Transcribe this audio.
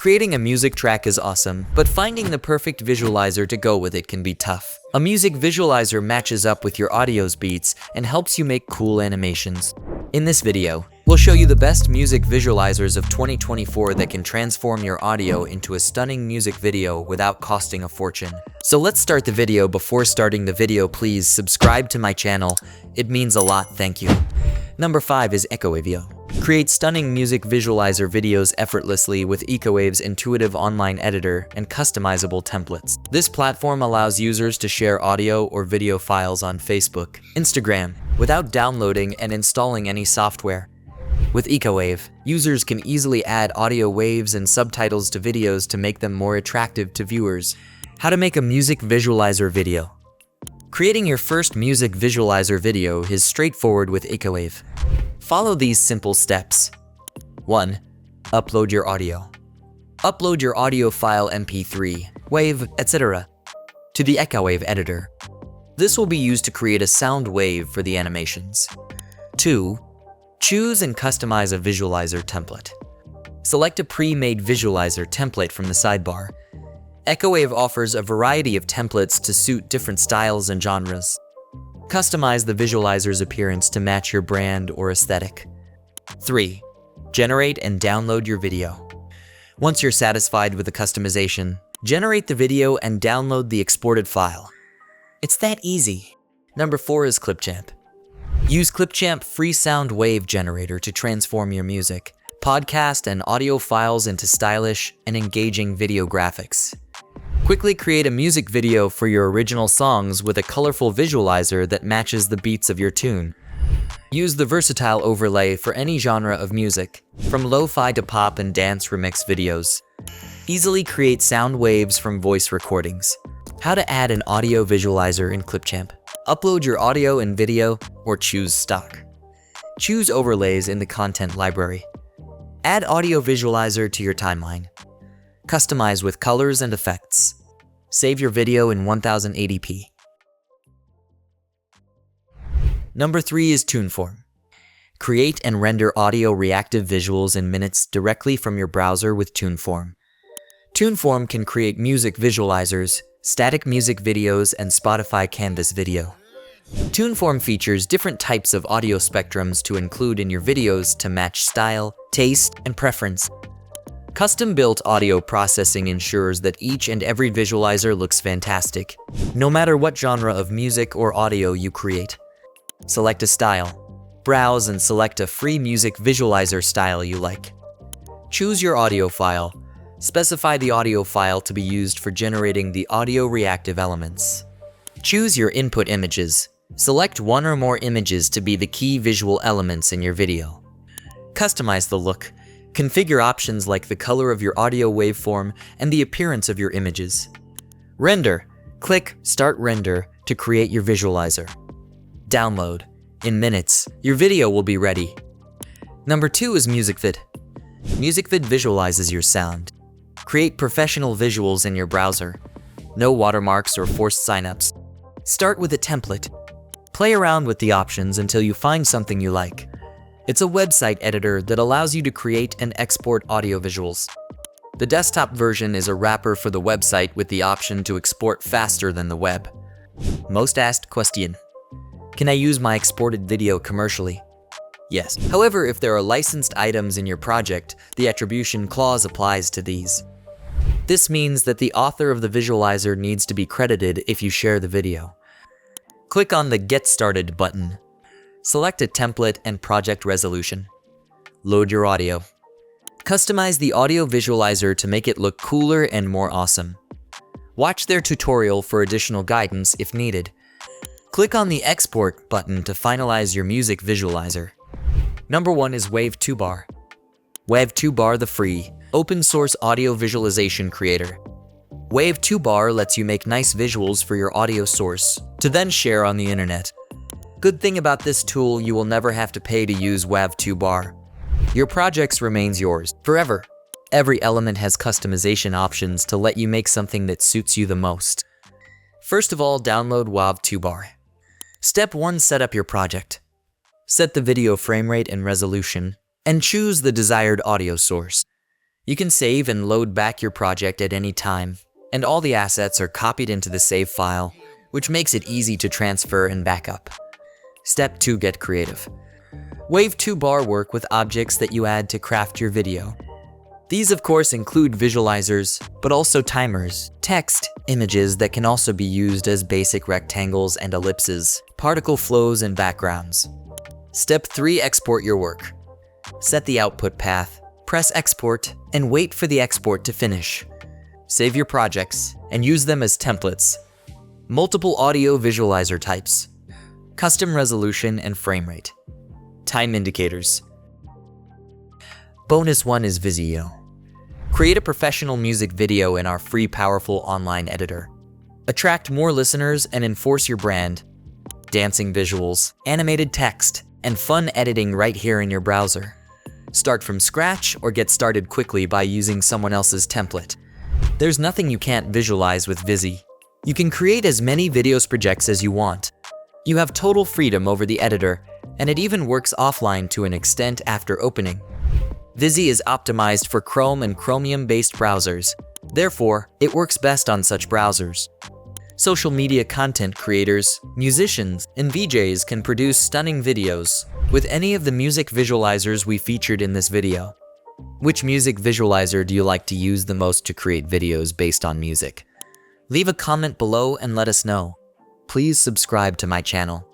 Creating a music track is awesome, but finding the perfect visualizer to go with it can be tough. A music visualizer matches up with your audio's beats and helps you make cool animations. In this video, we'll show you the best music visualizers of 2024 that can transform your audio into a stunning music video without costing a fortune. So let's start the video. Before starting the video, please subscribe to my channel. It means a lot, thank you. Number 5 is EcoWave. Create stunning music visualizer videos effortlessly with EcoWave's intuitive online editor and customizable templates. This platform allows users to share audio or video files on Facebook, Instagram, without downloading and installing any software. With EcoWave, users can easily add audio waves and subtitles to videos to make them more attractive to viewers. How to make a music visualizer video. Creating your first music visualizer video is straightforward with EcoWave. Follow these simple steps. 1. Upload your audio. Upload your audio file MP3, WAV, etc. to the EcoWave editor. This will be used to create a sound wave for the animations. 2. Choose and customize a visualizer template. Select a pre-made visualizer template from the sidebar. EcoWave offers a variety of templates to suit different styles and genres. Customize the visualizer's appearance to match your brand or aesthetic. 3. Generate and download your video. Once you're satisfied with the customization, generate the video and download the exported file. It's that easy. Number 4 is Clipchamp. Use Clipchamp free sound wave generator to transform your music, podcast, and audio files into stylish and engaging video graphics. Quickly create a music video for your original songs with a colorful visualizer that matches the beats of your tune. Use the versatile overlay for any genre of music, from lo-fi to pop and dance remix videos. Easily create sound waves from voice recordings. How to add an audio visualizer in Clipchamp. Upload your audio and video, or choose stock. Choose overlays in the content library. Add audio visualizer to your timeline. Customize with colors and effects. Save your video in 1080p. Number 3 is TuneForm. Create and render audio reactive visuals in minutes directly from your browser with TuneForm. TuneForm can create music visualizers, static music videos, and Spotify Canvas video. TuneForm features different types of audio spectrums to include in your videos to match style, taste, and preference. Custom-built audio processing ensures that each and every visualizer looks fantastic, no matter what genre of music or audio you create. Select a style. Browse and select a free music visualizer style you like. Choose your audio file. Specify the audio file to be used for generating the audio reactive elements. Choose your input images. Select one or more images to be the key visual elements in your video. Customize the look. Configure options like the color of your audio waveform and the appearance of your images. Render. Click Start Render to create your visualizer. Download. In minutes, your video will be ready. Number 2 is MusicVid. MusicVid visualizes your sound. Create professional visuals in your browser. No watermarks or forced signups. Start with a template. Play around with the options until you find something you like. It's a website editor that allows you to create and export audio visuals. The desktop version is a wrapper for the website with the option to export faster than the web. Most asked question: can I use my exported video commercially? Yes. However, if there are licensed items in your project, the attribution clause applies to these. This means that the author of the visualizer needs to be credited if you share the video. Click on the Get Started button. Select a template and project resolution. Load your audio. Customize the audio visualizer to make it look cooler and more awesome. Watch their tutorial for additional guidance if needed. Click on the Export button to finalize your music visualizer. Number 1 is Wave2Bar. Wave2Bar, the free, open-source audio visualization creator. Wave2Bar lets you make nice visuals for your audio source to then share on the internet. Good thing about this tool, you will never have to pay to use Wave2Bar. Your projects remains yours forever. Every element has customization options to let you make something that suits you the most. First of all, download Wave2Bar. Step 1, set up your project. Set the video frame rate and resolution, and choose the desired audio source. You can save and load back your project at any time, and all the assets are copied into the save file, which makes it easy to transfer and backup. Step 2. Get creative. Wave 2-bar work with objects that you add to craft your video. These of course include visualizers, but also timers, text, images that can also be used as basic rectangles and ellipses, particle flows and backgrounds. Step 3. Export your work. Set the output path, press export, and wait for the export to finish. Save your projects and use them as templates. Multiple audio visualizer types. Custom resolution and frame rate. Time indicators. Bonus 1 is Vizio. Create a professional music video in our free powerful online editor. Attract more listeners and enforce your brand. Dancing visuals, animated text, and fun editing right here in your browser. Start from scratch or get started quickly by using someone else's template. There's nothing you can't visualize with Vizi. You can create as many videos projects as you want. You have total freedom over the editor, and it even works offline to an extent after opening. Vizi is optimized for Chrome and Chromium-based browsers. Therefore, it works best on such browsers. Social media content creators, musicians, and VJs can produce stunning videos with any of the music visualizers we featured in this video. Which music visualizer do you like to use the most to create videos based on music? Leave a comment below and let us know. Please subscribe to my channel.